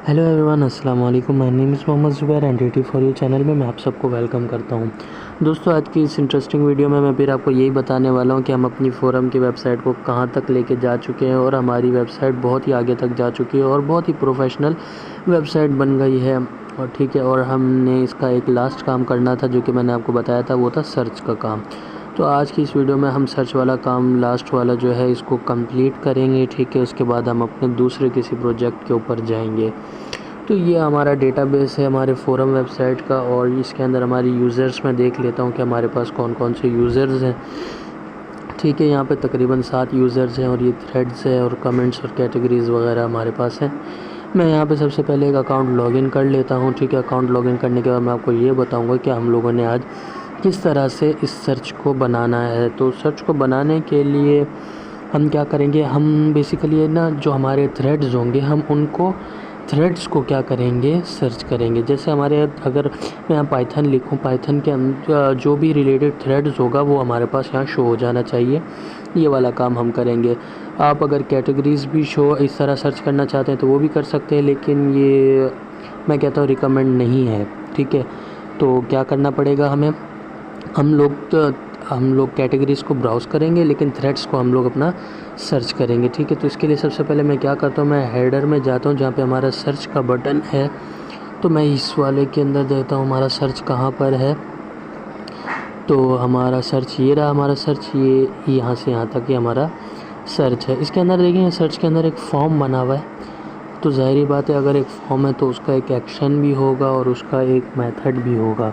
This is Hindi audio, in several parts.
हेलो एवरीवन, अस्सलाम वालेकुम। My name is Mohammed Zubair and ready for you channel में मैं आप सबको वेलकम करता हूं। दोस्तों, आज की इस इंटरेस्टिंग वीडियो में मैं फिर आपको यही बताने वाला हूं कि हम अपनी फ़ोरम की वेबसाइट को कहां तक लेके जा चुके हैं और हमारी वेबसाइट बहुत ही आगे तक जा चुकी है और बहुत ही प्रोफेशनल वेबसाइट बन गई है। और ठीक है, और हमने इसका एक लास्ट काम करना था जो कि मैंने आपको बताया था, वो था सर्च का काम। तो आज की इस वीडियो में हम सर्च वाला काम, लास्ट वाला जो है, इसको कंप्लीट करेंगे। ठीक है, उसके बाद हम अपने दूसरे किसी प्रोजेक्ट के ऊपर जाएंगे। तो ये हमारा डेटाबेस है हमारे फोरम वेबसाइट का, और इसके अंदर हमारी यूज़र्स मैं देख लेता हूँ कि हमारे पास कौन कौन से यूज़र्स हैं। ठीक है, यहाँ पे तकरीबन 7 यूज़र्स हैं और ये थ्रेड्स है और कमेंट्स और कैटेगरीज़ वगैरह हमारे पास हैं। मैं यहाँ पे सबसे पहले एक अकाउंट लॉगिन कर लेता हूँ। ठीक है, अकाउंट लॉगिन करने के बाद मैं आपको ये बताऊँगा कि हम लोगों ने आज किस तरह से इस सर्च को बनाना है। तो सर्च को बनाने के लिए हम क्या करेंगे, हम बेसिकली ना जो हमारे थ्रेड्स होंगे हम उनको थ्रेड्स को क्या करेंगे, सर्च करेंगे। जैसे हमारे, अगर मैं यहाँ पाइथन लिखूँ, पाइथन के अंदर जो भी रिलेटेड थ्रेड्स होगा वो हमारे पास यहाँ शो हो जाना चाहिए। ये वाला काम हम करेंगे। आप अगर कैटेगरीज़ भी शो इस तरह सर्च करना चाहते हैं तो वो भी कर सकते हैं, लेकिन ये मैं कहता हूँ रिकमेंड नहीं है। ठीक है, तो क्या करना पड़ेगा हमें, हम लोग कैटेगरीज़ को ब्राउज़ करेंगे लेकिन थ्रेड्स को हम लोग अपना सर्च करेंगे। ठीक है, तो इसके लिए सबसे पहले मैं क्या करता हूँ, मैं हेडर में जाता हूँ जहाँ पे हमारा सर्च का बटन है। तो मैं इस वाले के अंदर देता हूँ हमारा सर्च कहाँ पर है। तो हमारा सर्च ये रहा, हमारा सर्च ये यहाँ से यहाँ तक ये हमारा सर्च है। इसके अंदर देखिए, सर्च के अंदर एक फॉर्म बना हुआ है। तो ज़ाहिर बात है, अगर एक फॉर्म है तो उसका एक एक्शन भी होगा और उसका एक मेथड भी होगा।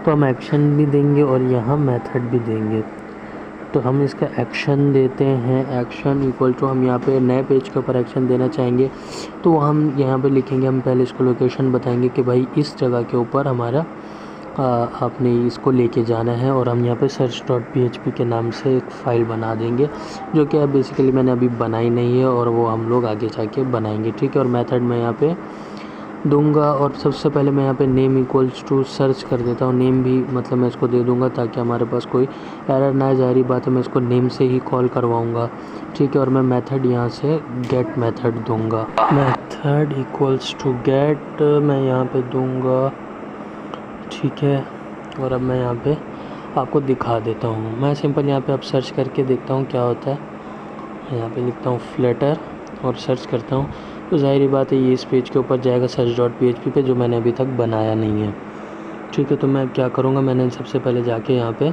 तो हम एक्शन भी देंगे और यहाँ मेथड भी देंगे। तो हम इसका एक्शन देते हैं, एक्शन इक्वल टू, हम यहाँ पे नए पेज के ऊपर एक्शन देना चाहेंगे तो हम यहाँ पे लिखेंगे, हम पहले इसको लोकेशन बताएंगे कि भाई इस जगह के ऊपर हमारा आपने इसको लेके जाना है। और हम यहाँ पे search.php के नाम से एक फ़ाइल बना देंगे जो कि अब बेसिकली मैंने अभी बनाई नहीं है और वो हम लोग आगे जाके बनाएंगे। ठीक है, और मेथड मैं यहाँ पे दूंगा। और सबसे पहले मैं यहाँ पे नेम इक्वल्स टू सर्च कर देता हूँ। नेम भी मतलब मैं इसको दे दूंगा ताकि हमारे पास कोई एरर ना आए। ज़ाहिर बात है, मैं इसको नेम से ही कॉल करवाऊँगा। ठीक है, और मैं मेथड यहाँ से गेट मेथड दूंगा। मेथड इक्वल्स टू गेट मैं यहाँ पे दूंगा। ठीक है, और अब मैं यहाँ पे आपको दिखा देता हूँ। मैं सिंपल यहाँ पे अब सर्च करके देखता हूँ क्या होता है। यहाँ पे लिखता हूँ फ्लटर और सर्च करता हूँ, तो ज़ाहिर बात है ये इस पेज के ऊपर जाएगा search.php पे, जो मैंने अभी तक बनाया नहीं है। ठीक है, तो मैं क्या करूँगा, मैंने सबसे पहले जाके यहाँ पे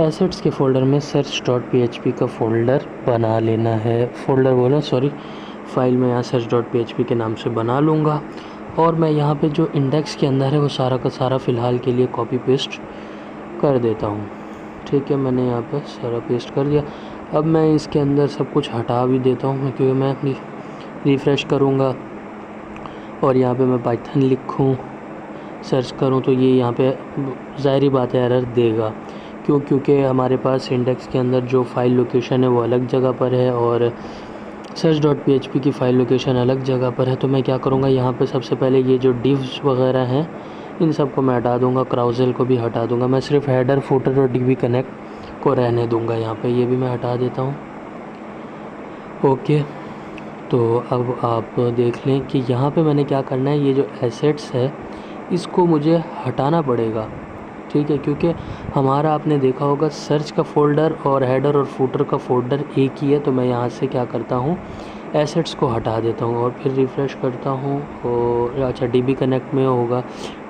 एसेट्स के फ़ोल्डर में search.php का फ़ोल्डर बना लेना है। फ़ोल्डर बोला, सॉरी, फ़ाइल में यहाँ search.php के नाम से बना लूँगा। और मैं यहाँ पे जो इंडेक्स के अंदर है वो सारा का सारा फ़िलहाल के लिए कॉपी पेस्ट कर देता हूँ। ठीक है, मैंने यहाँ पे सारा पेस्ट कर दिया। अब मैं इसके अंदर सब कुछ हटा भी देता हूँ क्योंकि मैं अपनी रिफ़्रेश करूँगा और यहाँ पे मैं पाइथन लिखूँ, सर्च करूँ तो ये यहाँ पे ज़ाहिर बात है एरर देगा। क्योंकि हमारे पास इंडेक्स के अंदर जो फ़ाइल लोकेशन है वो अलग जगह पर है और search.php की फ़ाइल लोकेशन अलग जगह पर है। तो मैं क्या करूँगा, यहाँ पे सबसे पहले ये जो डिव्स वगैरह हैं इन सब को मैं हटा दूँगा, क्राउज़ल को भी हटा दूँगा। मैं सिर्फ हेडर, फुटर और DB कनेक्ट को रहने दूँगा। यहाँ पे ये भी मैं हटा देता हूँ। ओके, तो अब आप देख लें कि यहाँ पे मैंने क्या करना है, ये जो एसेट्स है इसको मुझे हटाना पड़ेगा। ठीक है, क्योंकि हमारा आपने देखा होगा सर्च का फ़ोल्डर और हेडर और फुटर का फ़ोल्डर एक ही है। तो मैं यहाँ से क्या करता हूँ, एसेट्स को हटा देता हूँ और फिर रिफ़्रेश करता हूँ। और अच्छा, DB कनेक्ट में होगा,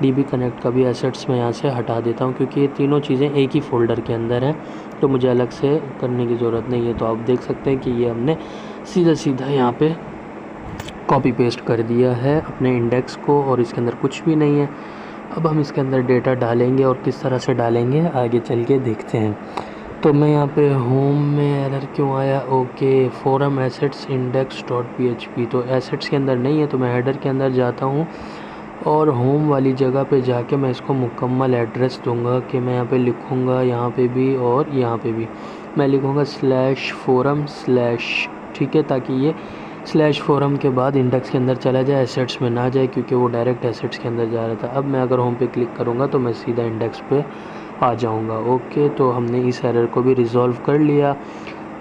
DB कनेक्ट का भी एसेट्स मैं यहाँ से हटा देता हूँ क्योंकि ये तीनों चीज़ें एक ही फ़ोल्डर के अंदर हैं, तो मुझे अलग से करने की ज़रूरत नहीं है। तो आप देख सकते हैं कि ये हमने सीधा सीधा यहाँ पे कॉपी पेस्ट कर दिया है अपने इंडेक्स को और इसके अंदर कुछ भी नहीं है। अब हम इसके अंदर डेटा डालेंगे और किस तरह से डालेंगे आगे चल के देखते हैं। तो मैं यहाँ पे होम में एरर क्यों आया, ओके, फोरम एसेट्स index.php, तो एसेट्स के अंदर नहीं है। तो मैं हेडर के अंदर जाता हूँ और होम वाली जगह पे जाके मैं इसको मुकम्मल एड्रेस दूंगा कि मैं यहाँ पे लिखूँगा, यहाँ पे भी और यहाँ पे भी मैं लिखूँगा /forum/, ठीक है, ताकि ये /forum के बाद इंडेक्स के अंदर चला जाए, एसेट्स में ना जाए, क्योंकि वो डायरेक्ट एसेट्स के अंदर जा रहा था। अब मैं अगर होम पे क्लिक करूँगा तो मैं सीधा इंडेक्स पे आ जाऊँगा। ओके, तो हमने इस एरर को भी रिज़ॉल्व कर लिया।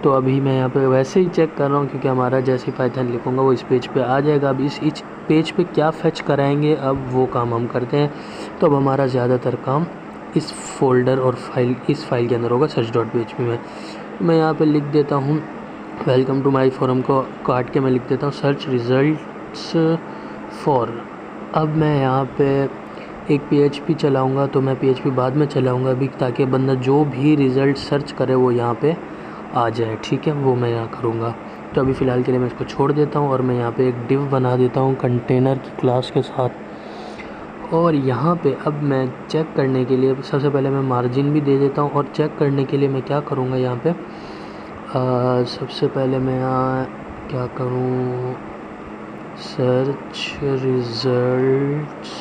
तो अभी मैं यहाँ पे वैसे ही चेक कर रहा हूँ क्योंकि हमारा जैसे पाइथन लिखूँगा वो इस पेज पे आ जाएगा। अब इस पेज पे क्या फेच कराएंगे अब वो काम हम करते हैं। तो अब हमारा ज़्यादातर काम इस फोल्डर और इस फाइल के अंदर होगा search.php में। मैं यहाँ पे लिख देता हूँ वेलकम टू माय फोरम को काट के मैं लिख देता हूँ सर्च रिज़ल्ट्स फॉर। अब मैं यहाँ पे एक PHP चलाऊँगा, तो मैं PHP बाद में चलाऊँगा अभी, ताकि बंदा जो भी रिज़ल्ट सर्च करे वो यहाँ पे आ जाए। ठीक है, वो मैं यहाँ करूँगा। तो अभी फ़िलहाल के लिए मैं इसको छोड़ देता हूँ और मैं यहाँ पे एक डिव बना देता हूँ कंटेनर की क्लास के साथ। और यहाँ पे अब मैं चेक करने के लिए सबसे पहले मैं मार्जिन भी दे देता हूँ। और चेक करने के लिए मैं क्या करूँगा यहाँ पे सबसे पहले मैं यहाँ क्या करूँ, सर्च रिज़ल्ट्स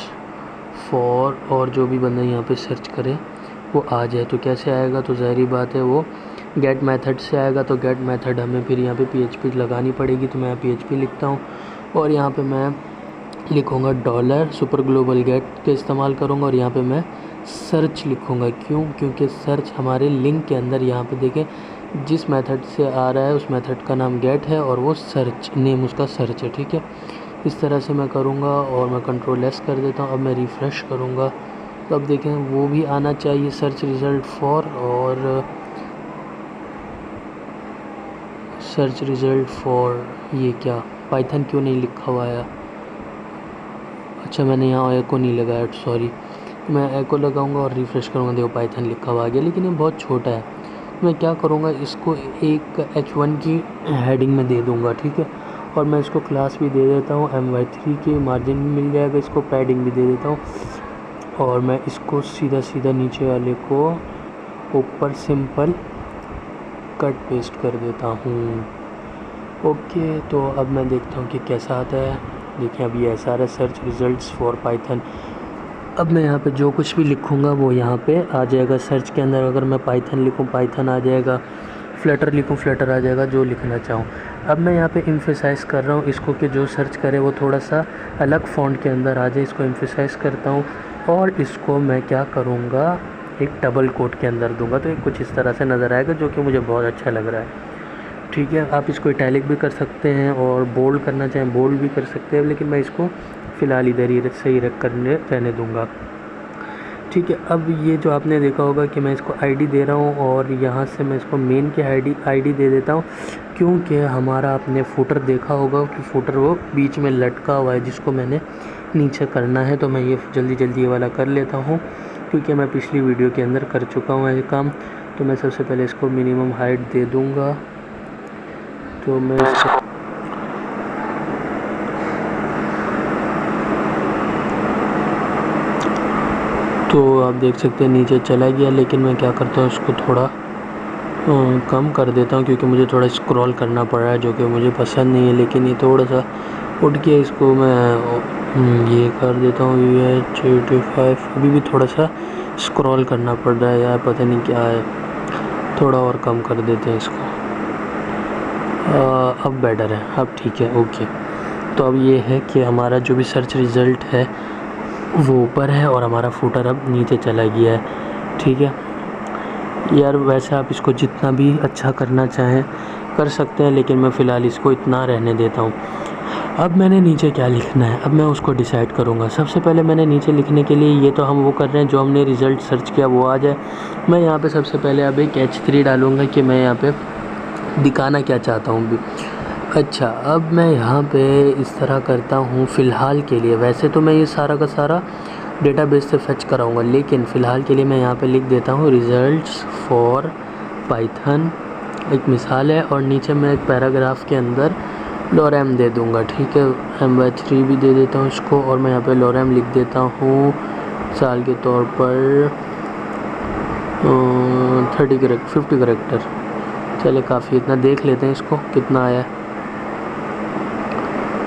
फॉर, और जो भी बंदा यहाँ पे सर्च करे वो आ जाए। तो कैसे आएगा, तो ज़ाहिर बात है वो गेट मेथड से आएगा। तो गेट मेथड हमें फिर यहाँ पे PHP लगानी पड़ेगी। तो मैं यहाँ PHP लिखता हूँ और यहाँ पे मैं लिखूँगा डॉलर सुपर ग्लोबल गेट का इस्तेमाल करूँगा। और यहाँ पे मैं सर्च लिखूँगा, क्योंकि सर्च हमारे लिंक के अंदर यहाँ पे देखें जिस मेथड से आ रहा है उस मेथड का नाम गेट है और वो सर्च नेम उसका सर्च है। ठीक है, इस तरह से मैं करूँगा और मैं Ctrl+S कर देता हूँ। अब मैं रिफ़्रेश करूँगा तो अब देखें वो भी आना चाहिए सर्च रिज़ल्ट फॉर, और सर्च रिज़ल्ट फॉर ये क्या पाइथन क्यों नहीं लिखा हुआ है। अच्छा, मैंने यहाँ एको नहीं लगाया, सॉरी। मैं एको लगाऊंगा और रिफ़्रेश करूँगा, देखो पाइथन लिखा हुआ आ गया, लेकिन ये बहुत छोटा है। मैं क्या करूँगा, इसको एक H1 की हेडिंग में दे दूँगा। ठीक है, और मैं इसको क्लास भी दे देता हूँ MY3 की, मार्जिन भी मिल जाएगा, इसको पैडिंग भी दे देता हूँ। और मैं इसको सीधा नीचे वाले को ऊपर सिंपल कट पेस्ट कर देता हूँ। ओके, तो अब मैं देखता हूँ कि कैसा आता है। देखिए अभी ऐसा आ रहा है सर्च रिज़ल्ट्स फॉर पाइथन। अब मैं यहाँ पे जो कुछ भी लिखूँगा वो यहाँ पे आ जाएगा सर्च के अंदर। अगर मैं पाइथन लिखूँ पाइथन आ जाएगा, फ्लटर लिखूँ फ्लटर आ जाएगा, जो लिखना चाहूँ। अब मैं यहाँ पे एम्फेसाइज़ कर रहा हूँ इसको कि जो सर्च करे वो थोड़ा सा अलग फ़ॉन्ट के अंदर आ जाए। इसको एम्फेसाइज़ करता हूँ और इसको मैं क्या करूँगा, एक डबल कोट के अंदर दूँगा। तो ये कुछ इस तरह से नज़र आएगा, जो कि मुझे बहुत अच्छा लग रहा है। ठीक है, आप इसको इटैलिक भी कर सकते हैं और बोल्ड करना चाहें बोल्ड भी कर सकते हैं, लेकिन मैं इसको फ़िलहाल इधर ही सही रहने दूँगा। ठीक है, अब ये जो आपने देखा होगा कि मैं इसको आईडी दे रहा हूँ और यहाँ से मैं इसको मेन के आईडी दे देता हूँ, क्योंकि हमारा आपने फुटर देखा होगा कि फुटर वो बीच में लटका हुआ है जिसको मैंने नीचे करना है। तो मैं ये जल्दी ये वाला कर लेता हूँ, क्योंकि मैं पिछली वीडियो के अंदर कर चुका हूँ ये काम। तो मैं सबसे पहले इसको मिनिमम हाइट दे दूँगा। तो मैं तो आप देख सकते हैं नीचे चला गया, लेकिन मैं क्या करता हूँ इसको थोड़ा कम कर देता हूँ, क्योंकि मुझे थोड़ा स्क्रॉल करना पड़ रहा है जो कि मुझे पसंद नहीं है। लेकिन ये थोड़ा सा उठ गया, इसको मैं ये कर देता हूँ ये 85। अभी भी थोड़ा सा स्क्रॉल करना पड़ रहा है यार, पता नहीं क्या है। थोड़ा और कम कर देते हैं इसको। अब बेटर है, अब ठीक है, ओके। तो अब ये है कि हमारा जो भी सर्च रिज़ल्ट है वो ऊपर है और हमारा फुटर अब नीचे चला गया है। ठीक है यार, वैसे आप इसको जितना भी अच्छा करना चाहें कर सकते हैं, लेकिन मैं फ़िलहाल इसको इतना रहने देता हूँ। अब मैंने नीचे क्या लिखना है, अब मैं उसको डिसाइड करूँगा। सबसे पहले मैंने नीचे लिखने के लिए ये तो हम वो कर रहे हैं जो हमने रिज़ल्ट सर्च किया वो आ जाए। मैं यहाँ पे सबसे पहले अब एक H3 डालूँगा कि मैं यहाँ पे दिखाना क्या चाहता हूँ भी। अच्छा, अब मैं यहाँ पे इस तरह करता हूँ फ़िलहाल के लिए। वैसे तो मैं ये सारा का सारा डेटाबेस से फेच कराऊँगा, लेकिन फ़िलहाल के लिए मैं यहाँ पे लिख देता हूँ रिज़ल्ट्स फॉर पाइथन, एक मिसाल है। और नीचे मैं एक पैराग्राफ के अंदर लॉरेम दे दूँगा। ठीक है, MY3 भी दे देता हूँ इसको, और मैं यहाँ पे लॉरेम लिख देता हूँ साल के तौर पर 50 करेक्टर। चले काफ़ी, इतना देख लेते हैं इसको कितना आया।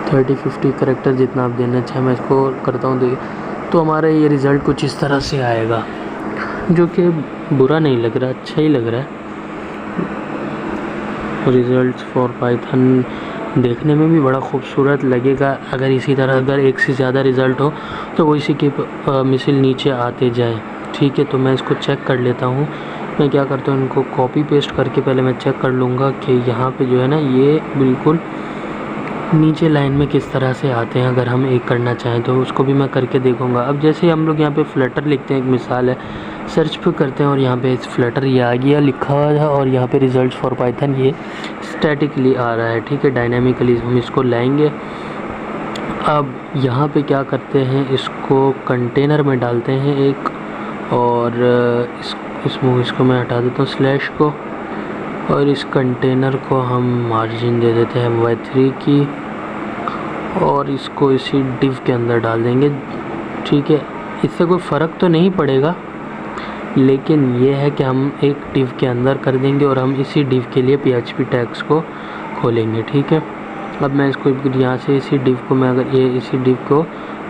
30-50 करेक्टर जितना आप देना चाहें मैं इसको करता हूँ। देखिए तो हमारा ये रिज़ल्ट कुछ इस तरह से आएगा, जो कि बुरा नहीं लग रहा, अच्छा ही लग रहा है। रिज़ल्ट्स फॉर पाइथन देखने में भी बड़ा खूबसूरत लगेगा। अगर इसी तरह अगर एक से ज़्यादा रिज़ल्ट हो तो वो इसी के मिसल नीचे आते जाए। ठीक है, तो मैं इसको चेक कर लेता हूँ। मैं क्या करता हूँ, इनको कॉपी पेस्ट करके पहले मैं चेक कर लूँगा कि यहाँ पे जो है ना ये बिल्कुल नीचे लाइन में किस तरह से आते हैं। अगर हम एक करना चाहें तो उसको भी मैं करके देखूँगा। अब जैसे हम लोग यहाँ पे फ्लटर लिखते हैं, एक मिसाल है, सर्च पे करते हैं और यहाँ पे फ्लटर ये आ गया लिखा हुआ है और यहाँ पे रिजल्ट्स फॉर पाइथन ये स्टैटिकली आ रहा है, ठीक है। डायनामिकली हम इसको लाएंगे। अब यहाँ पे क्या करते हैं, इसको कंटेनर में डालते हैं एक, और इसको मैं हटा देता हूँ स्लैश को, और इस कंटेनर को हम मार्जिन दे देते हैं y3 की, और इसको इसी डिव के अंदर डाल देंगे, ठीक है। इससे कोई फ़र्क तो नहीं पड़ेगा, लेकिन ये है कि हम एक डिव के अंदर कर देंगे और हम इसी डिव के लिए PHP टैग्स को खोलेंगे, ठीक है। अब मैं इसको यहाँ से इसी डिव को मैं अगर ये इसी डिव को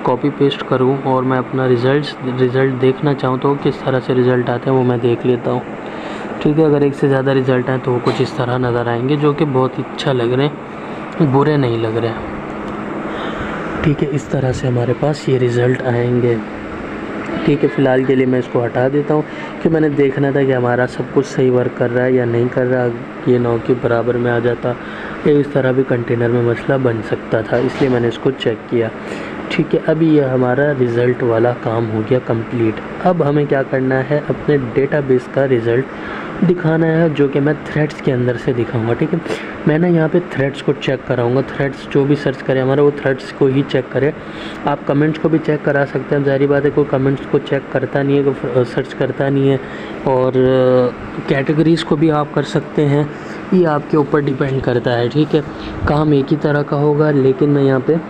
कॉपी पेस्ट करूँ और मैं अपना रिज़ल्ट देखना चाहूँ तो किस तरह से रिज़ल्ट आते हैं वो मैं देख लेता हूँ, ठीक है। अगर एक से ज़्यादा रिज़ल्ट आए तो वो कुछ इस तरह नज़र आएंगे, जो कि बहुत ही अच्छा लग रहे हैं, बुरे नहीं लग रहे हैं, ठीक है। इस तरह से हमारे पास ये रिज़ल्ट आएंगे, ठीक है। फ़िलहाल के लिए मैं इसको हटा देता हूँ कि मैंने देखना था कि हमारा सब कुछ सही वर्क कर रहा है या नहीं कर रहा। ये 9 के बराबर में आ जाता, ये इस तरह भी कंटेनर में मसला बन सकता था, इसलिए मैंने इसको चेक किया, ठीक है। अभी ये हमारा रिज़ल्ट वाला काम हो गया कंप्लीट। अब हमें क्या करना है, अपने डेटाबेस का रिज़ल्ट दिखाना है, जो कि मैं थ्रेड्स के अंदर से दिखाऊंगा, ठीक है। मैं ना यहाँ पे थ्रेड्स को चेक कराऊंगा। थ्रेड्स जो भी सर्च करे हमारा, वो थ्रेड्स को ही चेक करे। आप कमेंट्स को भी चेक करा सकते हैं, ज़ाहिर बात है कोई कमेंट्स को चेक करता नहीं है, कोई सर्च करता नहीं है। और कैटेगरीज़ को भी आप कर सकते हैं, ये आपके ऊपर डिपेंड करता है, ठीक है। काम एक ही तरह का होगा, लेकिन मैं यहाँ पर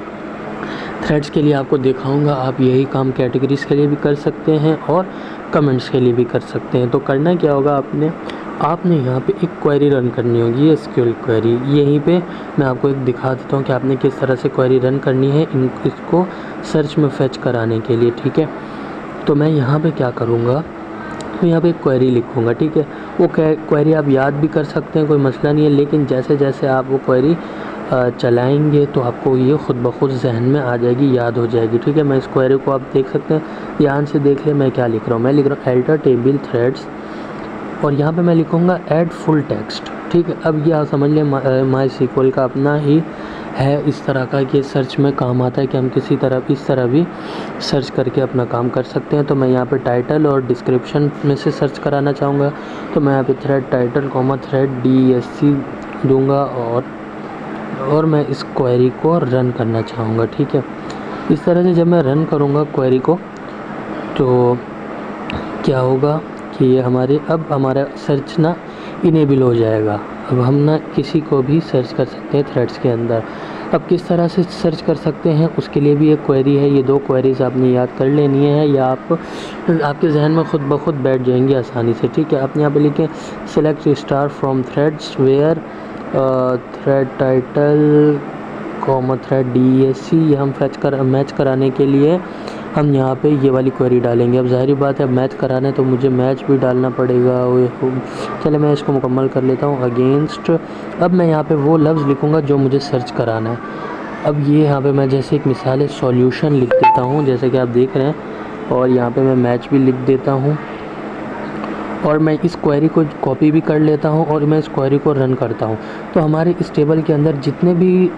थ्रेड्स के लिए आपको दिखाऊंगा। आप यही काम कैटेगरीज़ के लिए भी कर सकते हैं और कमेंट्स के लिए भी कर सकते हैं। तो करना क्या होगा, आपने यहाँ पे एक क्वेरी रन करनी होगी, ये SQL क्वेरी। यहीं पे मैं आपको एक दिखा देता हूँ कि आपने किस तरह से क्वेरी रन करनी है इसको सर्च में फेच कराने के लिए, ठीक है। तो मैं यहाँ पे क्या करूँगा, मैं यहाँ पे एक क्वेरी लिखूँगा, ठीक है। वो क्वेरी आप याद भी कर सकते हैं, कोई मसला नहीं है, लेकिन जैसे जैसे आप वो क्वेरी चलाएंगे तो आपको ये ख़ुद ब खुद जहन में आ जाएगी, याद हो जाएगी, ठीक है। मैं इस क्वेरी को आप देख सकते हैं, ध्यान से देख ले मैं क्या लिख रहा हूँ। मैं लिख रहा हूँ एल्टर टेबल थ्रेड्स, और यहाँ पे मैं लिखूँगा ऐड फुल टेक्स्ट, ठीक है। अब ये आप समझ लें MySQL का अपना ही है इस तरह का कि सर्च में काम आता है कि हम किसी तरह इस तरह भी सर्च करके अपना काम कर सकते हैं। तो मैं यहाँ पे टाइटल और डिस्क्रिप्शन में से सर्च कराना चाहूँगा, तो मैं यहाँ पे थ्रेड टाइटल थ्रेड DSC दूँगा, और मैं इस क्वेरी को रन करना चाहूँगा, ठीक है। इस तरह से जब मैं रन करूँगा क्वेरी को, तो क्या होगा कि ये हमारा सर्च ना इनेबल हो जाएगा। अब हम ना किसी को भी सर्च कर सकते हैं थ्रेड्स के अंदर। अब किस तरह से सर्च कर सकते हैं, उसके लिए भी एक क्वेरी है। ये 2 क्वेरीज आपने याद कर लेनी है, या आपके जहन में ख़ुद ब खुद बैठ जाएंगी आसानी से, ठीक है। आप यहाँ पे लिखें select star from threads where thread title thread DSC। ये हम मैच कराने के लिए हम यहाँ पे ये वाली क्वेरी डालेंगे। अब ज़ाहिर बात है मैच कराना है तो मुझे मैच भी डालना पड़ेगा। चले मैं इसको मुकम्मल कर लेता हूँ, अगेंस्ट। अब मैं यहाँ पे वो लफ्ज़ लिखूँगा जो मुझे सर्च कराना है। अब ये यहाँ पे मैं जैसे एक मिसाल है सॉल्यूशन लिख देता हूँ, जैसे कि आप देख रहे हैं, और यहाँ पे मैं मैच भी लिख देता हूँ, और मैं इस क्वेरी को कॉपी भी कर लेता हूँ और मैं इस क्वेरी को रन करता हूँ। तो हमारे इस टेबल के अंदर जितने भी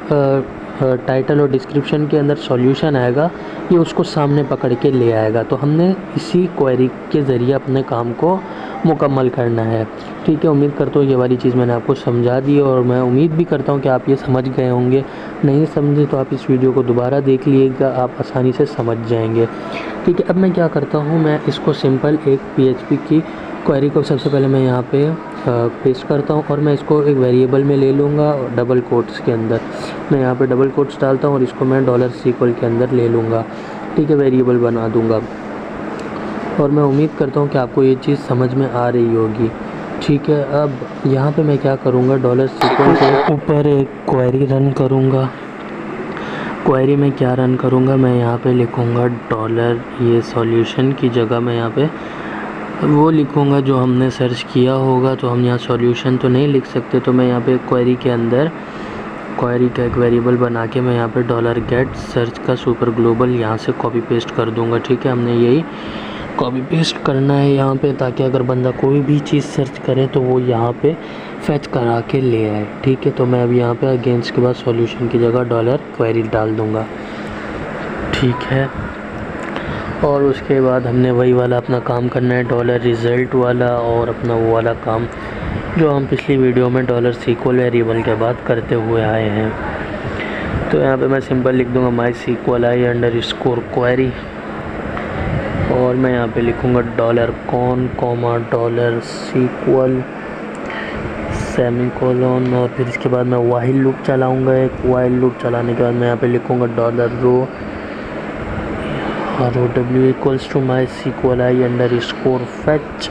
टाइटल और डिस्क्रिप्शन के अंदर सॉल्यूशन आएगा, ये उसको सामने पकड़ के ले आएगा। तो हमने इसी क्वेरी के ज़रिए अपने काम को मुकम्मल करना है, ठीक है। उम्मीद करता हूँ ये वाली चीज़ मैंने आपको समझा दी, और मैं उम्मीद भी करता हूँ कि आप ये समझ गए होंगे। नहीं समझे तो आप इस वीडियो को दोबारा देख लीजिएगा, आप आसानी से समझ जाएंगे, ठीक है। अब मैं क्या करता हूँ, मैं इसको सिंपल एक PHP की क्वेरी को सबसे पहले मैं यहाँ पे पेस्ट करता हूँ, और मैं इसको एक वेरिएबल में ले लूँगा डबल कोट्स के अंदर। मैं यहाँ पे डबल कोट्स डालता हूँ और इसको मैं $SQL के अंदर ले लूँगा, ठीक है, वेरिएबल बना दूँगा। और मैं उम्मीद करता हूँ कि आपको ये चीज़ समझ में आ रही होगी, ठीक है। अब यहाँ पे मैं क्या करूँगा, $SQL के ऊपर एक क्वेरी रन करूँगा। क्वेरी में क्या रन करूँगा, मैं यहाँ पे लिखूँगा ये सॉल्यूशन की जगह मैं यहाँ पे वो लिखूँगा जो हमने सर्च किया होगा। तो हम यहाँ सॉल्यूशन तो नहीं लिख सकते, तो मैं यहाँ पे क्वेरी के अंदर क्वेरी का एक वेरिएबल बना के मैं यहाँ पे $get सर्च का सुपर ग्लोबल यहाँ से कॉपी पेस्ट कर दूँगा, ठीक है। हमने यही कॉपी पेस्ट करना है यहाँ पे, ताकि अगर बंदा कोई भी चीज़ सर्च करे तो वो यहाँ पे फैच करा के ले आए। ठीक है, तो मैं अब यहाँ पे अगेंस्ट के बाद सॉल्यूशन की जगह डॉलर क्वेरी डाल दूँगा। ठीक है, और उसके बाद हमने वही वाला अपना काम करना है, डॉलर रिज़ल्ट वाला, और अपना वो वाला काम जो हम पिछली वीडियो में डॉलर सीक्वल वेरिएबल के बाद करते हुए आए हैं। तो यहाँ पे मैं सिंपल लिख दूँगा my SQL I underscore query, और मैं यहाँ पे लिखूँगा dollar con comma dollar SQL semicolon, और फिर इसके बाद मैं वाइल लूप चलाऊँगा। एक वाइल लूप चलाने के बाद मैं यहाँ पे लिखूँगा dollar row ROW equals to my SQL I underscore fetch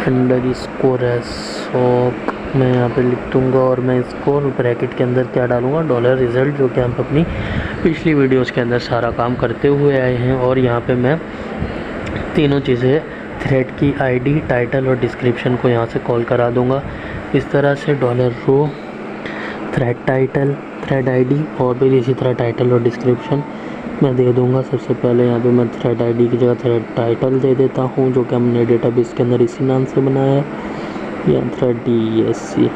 underscore s. मैं यहाँ पे लिख दूँगा, और मैं इसको ब्रैकेट के अंदर क्या डालूँगा, डॉलर रिज़ल्ट, जो कि हम अपनी पिछली वीडियोस के अंदर सारा काम करते हुए आए हैं। और यहाँ पे मैं तीनों चीज़ें थ्रेड की आईडी, टाइटल और डिस्क्रिप्शन को यहाँ से कॉल करा दूँगा। इस तरह से डॉलर रो थ्रेड टाइटल थ्रेड आईडी, और फिर इसी तरह टाइटल और डिस्क्रिप्शन मैं दे दूँगा। सबसे पहले यहाँ पे मैं थ्रेड आईडी की जगह थ्रेड टाइटल दे देता हूँ, जो कि हमने डेटाबेस के अंदर इसी नाम से बनाया है, या thread DESC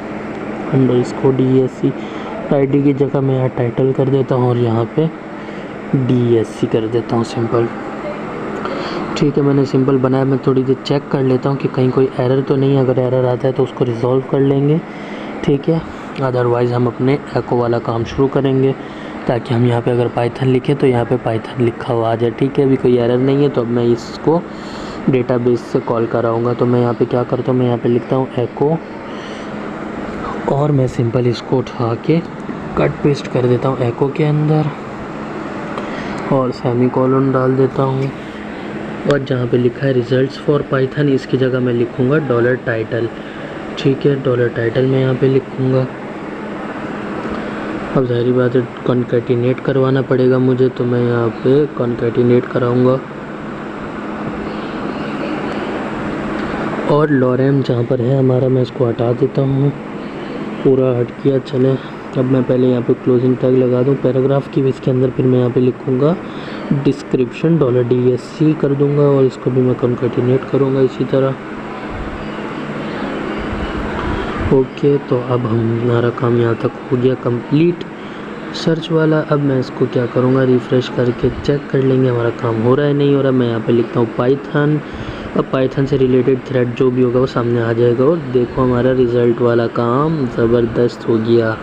underscore DESC। ID की जगह मैं यहाँ टाइटल कर देता हूँ और यहाँ पे DESC कर देता हूँ सिंपल। ठीक है, मैंने सिंपल बनाया। मैं थोड़ी देर चेक कर लेता हूँ कि कहीं कोई एरर तो नहीं। अगर एरर आता है तो उसको रिज़ॉल्व कर लेंगे। ठीक है, अदरवाइज़ हम अपने एको वाला काम शुरू करेंगे, ताकि हम यहाँ पे अगर पाइथन लिखें तो यहाँ पे पाइथन लिखा हुआ आ जाए। ठीक है, अभी कोई एरर नहीं है, तो अब मैं इसको डेटाबेस से कॉल कराऊंगा। तो मैं यहाँ पे क्या करता हूँ, मैं यहाँ पे लिखता हूँ एको, और मैं सिंपल इसको उठा के कट पेस्ट कर देता हूँ एको के अंदर, और सेमीकोलन डाल देता हूँ, और जहाँ पे लिखा है रिजल्ट्स फॉर पाइथन, इसकी जगह मैं लिखूँगा डॉलर टाइटल। ठीक है, डॉलर टाइटल मैं यहाँ पे लिखूँगा। अब ज़ाहिर बात है कॉन्कैटिनेट करवाना पड़ेगा मुझे, तो मैं यहाँ पे कॉन्कैटिनेट कराऊंगा। और लॉरेम जहाँ पर है हमारा, मैं इसको हटा देता हूँ, पूरा हट किया। चले, अब मैं पहले यहाँ पे क्लोजिंग टैग लगा दूँ पैराग्राफ की भी इसके अंदर, फिर मैं यहाँ पे लिखूँगा डिस्क्रिप्शन डॉलर DSC कर दूँगा, और इसको भी मैं कॉन्कैटिनेट करूँगा इसी तरह। ओके, तो अब हमारा काम यहाँ तक हो गया कंप्लीट सर्च वाला। अब मैं इसको क्या करूँगा, रिफ़्रेश करके चेक कर लेंगे हमारा काम हो रहा है नहीं हो रहा। मैं यहाँ पे लिखता हूँ पाइथन। अब पाइथन से रिलेटेड थ्रेड जो भी होगा वो सामने आ जाएगा, और देखो हमारा रिज़ल्ट वाला काम ज़बरदस्त हो गया।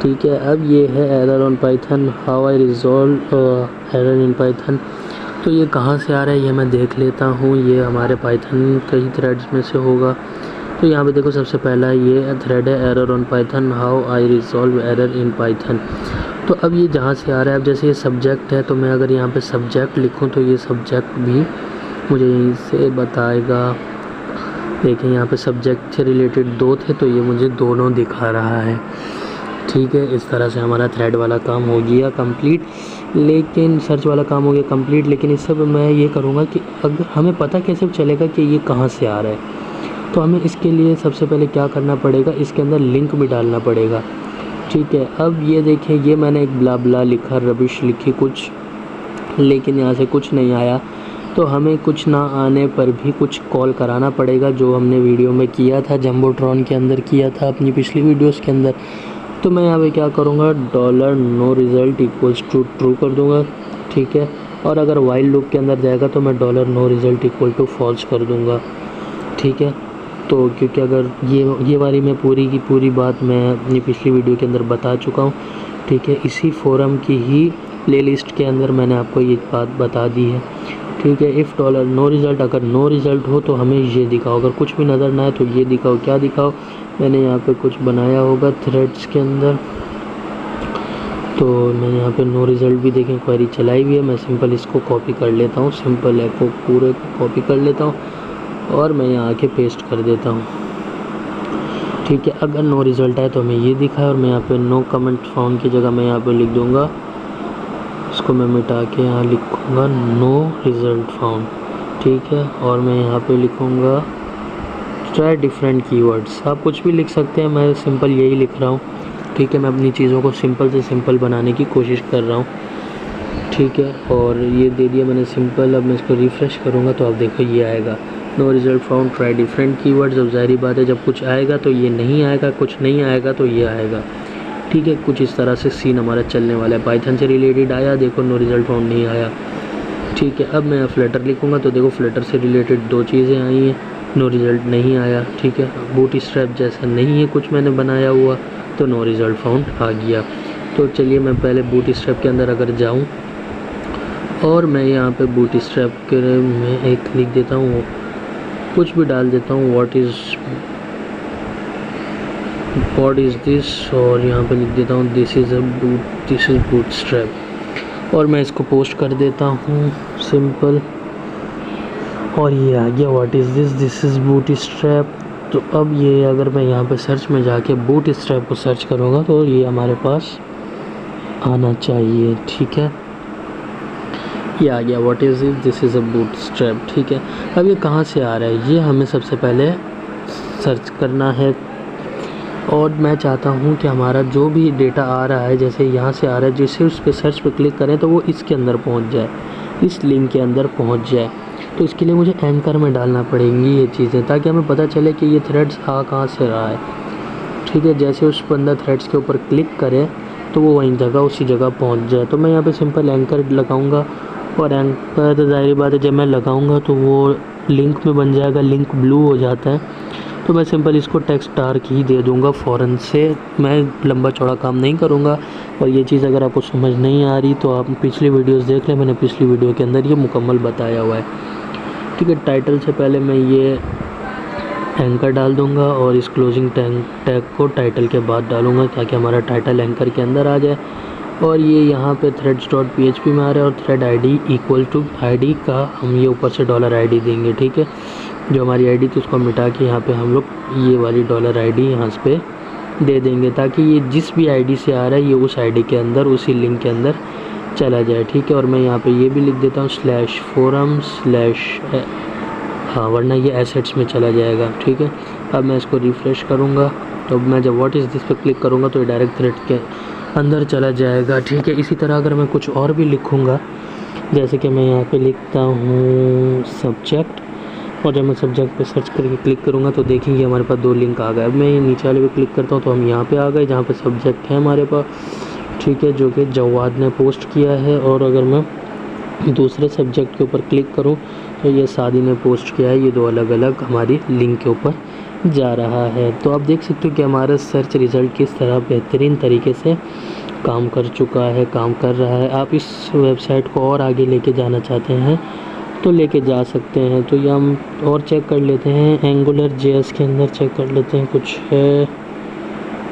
ठीक है, अब ये है error on Python, how I resolve error in Python. तो ये कहाँ से आ रहा है ये मैं देख लेता हूँ। ये हमारे पाइथन कई थ्रेड्स में से होगा। तो यहाँ पे देखो, सबसे पहला ये थ्रेड है error on Python, how I resolve error in Python. तो अब ये जहाँ से आ रहा है, अब जैसे ये सब्जेक्ट है, तो मैं अगर यहाँ पे सब्जेक्ट लिखूँ तो ये सब्जेक्ट भी मुझे यहीं से बताएगा। देखिए यहाँ पे सब्जेक्ट से रिलेटेड दो थे, तो ये मुझे दोनों दिखा रहा है। ठीक है, इस तरह से हमारा थ्रेड वाला काम हो गया कंप्लीट, लेकिन सर्च वाला काम हो गया कंप्लीट। लेकिन इस सब मैं ये करूँगा कि अगर हमें पता कैसे चलेगा कि ये कहाँ से आ रहा है, तो हमें इसके लिए सबसे पहले क्या करना पड़ेगा, इसके अंदर लिंक भी डालना पड़ेगा। ठीक है, अब ये देखिए, ये मैंने एक ब्ला ब्ला लिखा, रबिश लिखी कुछ, लेकिन यहाँ से कुछ नहीं आया। तो हमें कुछ ना आने पर भी कुछ कॉल कराना पड़ेगा, जो हमने वीडियो में किया था, जंबोट्रॉन के अंदर किया था अपनी पिछली वीडियोस के अंदर। तो मैं यहाँ पे क्या करूँगा, dollar no result equals to true कर दूँगा। ठीक है, और अगर वाइल लूप के अंदर जाएगा तो मैं dollar no result equal to false कर दूँगा। ठीक है, तो क्योंकि अगर ये वाली मैं पूरी की पूरी बात मैं अपनी पिछली वीडियो के अंदर बता चुका हूँ। ठीक है, इसी फोरम की ही प्लेलिस्ट के अंदर मैंने आपको ये बात बता दी है। ठीक है, इफ़ डॉलर नो रिज़ल्ट, अगर नो रिज़ल्ट हो तो हमें ये दिखाओ, अगर कुछ भी नज़र ना आए तो ये दिखाओ। क्या दिखाओ, मैंने यहाँ पे कुछ बनाया होगा थ्रेड्स के अंदर, तो मैं यहाँ पे नो रिज़ल्ट भी देखें क्वेरी चलाई हुई है। मैं सिंपल इसको कॉपी कर लेता हूँ, सिंपल एको पूरे को कॉपी कर लेता हूँ, और मैं यहाँ आके पेस्ट कर देता हूँ। ठीक है, अगर नो रिज़ल्ट आए तो हमें ये दिखाए, और मैं यहाँ पे नो कमेंट फाउंड की जगह मैं यहाँ पे लिख दूँगा, इसको मैं मिटा के यहाँ लिखूँगा नो रिज़ल्ट फाउंड। ठीक है, और मैं यहाँ पे लिखूँगा ट्राई डिफरेंट कीवर्ड्स। आप कुछ भी लिख सकते हैं, मैं सिंपल यही लिख रहा हूँ। ठीक है, मैं अपनी चीज़ों को सिंपल से सिंपल बनाने की कोशिश कर रहा हूँ। ठीक है, और ये दे दिया मैंने सिंपल। अब मैं इसको रिफ़्रेश करूँगा तो आप देखो ये आएगा, no result found, try different keywords. अब ज़ाहिर बात है जब कुछ आएगा तो ये नहीं आएगा, कुछ नहीं आएगा तो ये आएगा। ठीक है, कुछ इस तरह से सीन हमारा चलने वाला है। पाइथन से रिलेटेड आया, देखो नो रिज़ल्ट फाउंड नहीं आया। ठीक है, अब मैं फ्लटर लिखूँगा तो देखो फ्लटर से रिलेटेड 2 चीज़ें आई हैं, नो रिज़ल्ट नहीं आया। ठीक है, बूटस्ट्रैप जैसा नहीं है कुछ मैंने बनाया हुआ, तो नो रिज़ल्ट फाउंड आ गया। तो चलिए मैं पहले बूटस्ट्रैप के अंदर अगर जाऊँ और मैं यहाँ पे बूटस्ट्रैप के में एक लिख देता हूँ, कुछ भी डाल देता हूँ, व्हाट इज़ दिस, और यहाँ पे लिख देता हूँ दिस इज़ बूटस्ट्रैप, और मैं इसको पोस्ट कर देता हूँ सिंपल, और ये आ गया what is this is bootstrap. तो अब ये अगर मैं यहाँ पे सर्च में जाके बूटस्ट्रैप को सर्च करूँगा तो ये हमारे पास आना चाहिए। ठीक है, ये आ गया what is this is a bootstrap. ठीक है, अब ये कहाँ से आ रहा है ये हमें सबसे पहले सर्च करना है, और मैं चाहता हूँ कि हमारा जो भी डेटा आ रहा है, जैसे यहाँ से आ रहा है, जिससे उस पर सर्च पे क्लिक करें तो वो इसके अंदर पहुँच जाए, इस लिंक के अंदर पहुँच जाए। तो इसके लिए मुझे एंकर में डालना पड़ेंगी ये चीज़ें, ताकि हमें पता चले कि ये थ्रेड्स आ कहाँ से रहा है। ठीक है, जैसे उस बंदा थ्रेड्स के ऊपर क्लिक करे तो वो वहीं जगह उसी जगह पहुँच जाए। तो मैं यहाँ पे सिंपल एंकर लगाऊँगा, और एंकर तो ज़ाहिर बात है जब मैं लगाऊँगा तो वो लिंक में बन जाएगा, लिंक ब्लू हो जाता है। तो मैं सिंपल इसको टेक्स्ट डार्क ही दे दूँगा फ़ौरन से, मैं लंबा चौड़ा काम नहीं करूँगा। और ये चीज़ अगर आपको समझ नहीं आ रही तो आप पिछली वीडियोस देख लें, मैंने पिछली वीडियो के अंदर ये मुकम्मल बताया हुआ है। ठीक है, टाइटल से पहले मैं ये एंकर डाल दूँगा, और इस क्लोजिंग टैग को टाइटल के बाद डालूँगा, ताकि हमारा टाइटल एंकर के अंदर आ जाए। और ये यहाँ पे threads.php में आ रहा है, और thread ID equal to ID का हम ये ऊपर से $ID देंगे। ठीक है, जो हमारी ID थी उसको मिटा के यहाँ पे हम लोग ये वाली $ID यहाँ पे दे देंगे, ताकि ये जिस भी ID से आ रहा है ये उस ID के अंदर, उसी लिंक के अंदर चला जाए। ठीक है, और मैं यहाँ पे ये भी लिख देता हूँ /forum/ हाँ, वरना ये एसेट्स में चला जाएगा। ठीक है, अब मैं इसको रिफ़्रेश करूँगा तो मैं जब व्हाट इज़ दिस पे क्लिक करूँगा तो ये डायरेक्ट थ्रेड के अंदर चला जाएगा। ठीक है, इसी तरह अगर मैं कुछ और भी लिखूँगा, जैसे कि मैं यहाँ पे लिखता हूँ सब्जेक्ट, और जब मैं सब्जेक्ट पे सर्च करके क्लिक करूँगा तो देखेंगे हमारे पास 2 लिंक आ गए। अब मैं ये नीचे वाले पे क्लिक करता हूँ तो हम यहाँ पे आ गए जहाँ पे सब्जेक्ट है हमारे पास। ठीक है, जो कि जवाद ने पोस्ट किया है, और अगर मैं दूसरे सब्जेक्ट के ऊपर क्लिक करूँ तो ये सादी ने पोस्ट किया है। ये 2 अलग अलग हमारी लिंक के ऊपर जा रहा है। तो आप देख सकते हो कि हमारा सर्च रिज़ल्ट किस तरह बेहतरीन तरीके से काम कर चुका है, काम कर रहा है। आप इस वेबसाइट को और आगे लेके जाना चाहते हैं तो लेके जा सकते हैं। तो ये हम और चेक कर लेते हैं, AngularJS के अंदर चेक कर लेते हैं, कुछ है,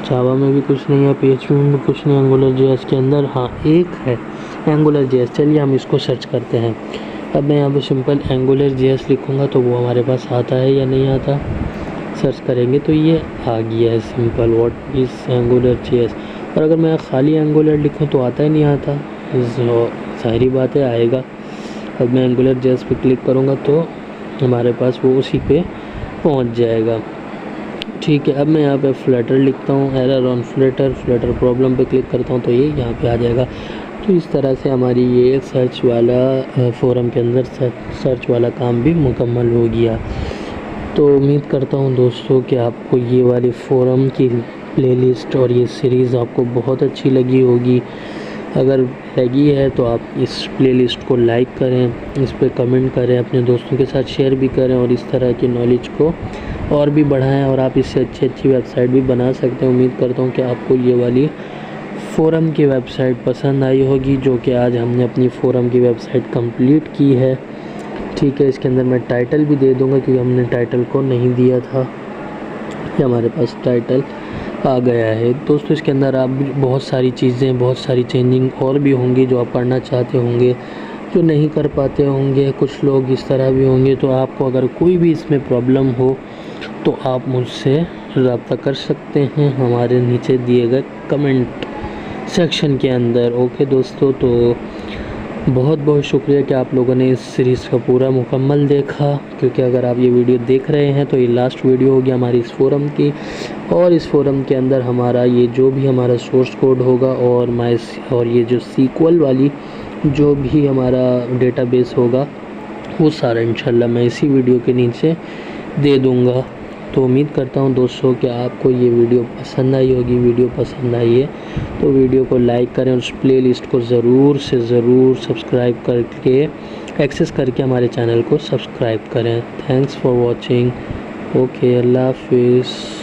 जावा में भी कुछ नहीं है, PHP में भी कुछ नहीं, AngularJS के अंदर हाँ एक है AngularJS। चलिए हम इसको सर्च करते हैं। अब मैं यहाँ पे सिंपल AngularJS लिखूँगा तो वो हमारे पास आता है या नहीं आता, सर्च करेंगे तो ये आ गया है सिंपल व्हाट इज़ AngularJS। और अगर मैं खाली Angular लिखूँ तो आता ही नहीं आता, सारी बात है आएगा। अब मैं AngularJS पे क्लिक करूँगा तो हमारे पास वो उसी पे पहुँच जाएगा। ठीक है, अब मैं यहाँ पे फ्लटर लिखता हूँ, एरर ऑन फ्लटर प्रॉब्लम पे क्लिक करता हूँ तो ये यहाँ पे आ जाएगा। तो इस तरह से हमारी ये सर्च वाला फोरम के अंदर सर्च वाला काम भी मुकम्मल हो गया। तो उम्मीद करता हूँ दोस्तों कि आपको ये वाली फोरम की प्लेलिस्ट और ये सीरीज़ आपको बहुत अच्छी लगी होगी। अगर लगी है तो आप इस प्लेलिस्ट को लाइक करें, इस पर कमेंट करें, अपने दोस्तों के साथ शेयर भी करें, और इस तरह की नॉलेज को और भी बढ़ाएं, और आप इससे अच्छी वेबसाइट भी बना सकते हैं। उम्मीद करता हूँ कि आपको ये वाली फ़ोरम की वेबसाइट पसंद आई होगी, जो कि आज हमने अपनी फ़ोरम की वेबसाइट कंप्लीट की है। ठीक है, इसके अंदर मैं टाइटल भी दे दूँगा क्योंकि हमने टाइटल को नहीं दिया था। ये हमारे पास टाइटल आ गया है दोस्तों। इसके अंदर आप बहुत सारी चीज़ें, बहुत सारी चेंजिंग और भी होंगी जो आप करना चाहते होंगे, जो नहीं कर पाते होंगे। कुछ लोग इस तरह भी होंगे। तो आपको अगर कोई भी इसमें प्रॉब्लम हो तो आप मुझसे रब्ता कर सकते हैं हमारे नीचे दिए गए कमेंट सेक्शन के अंदर। ओके दोस्तों, तो बहुत बहुत शुक्रिया कि आप लोगों ने इस सीरीज़ का पूरा मुकम्मल देखा, क्योंकि अगर आप ये वीडियो देख रहे हैं तो ये लास्ट वीडियो होगी हमारी इस फ़ोरम की। और इस फ़ोरम के अंदर हमारा ये जो भी हमारा सोर्स कोड होगा और ये जो सीक्वल वाली जो भी हमारा डेटाबेस होगा वो सारा इंशाल्लाह मैं इसी वीडियो के नीचे दे दूँगा। तो उम्मीद करता हूँ दोस्तों कि आपको ये वीडियो पसंद आई होगी। वीडियो पसंद आई है तो वीडियो को लाइक करें और उस प्लेलिस्ट को ज़रूर से ज़रूर सब्सक्राइब करके एक्सेस करके हमारे चैनल को सब्सक्राइब करें। Thanks for watching. ओके, अल्लाह हाफिज़।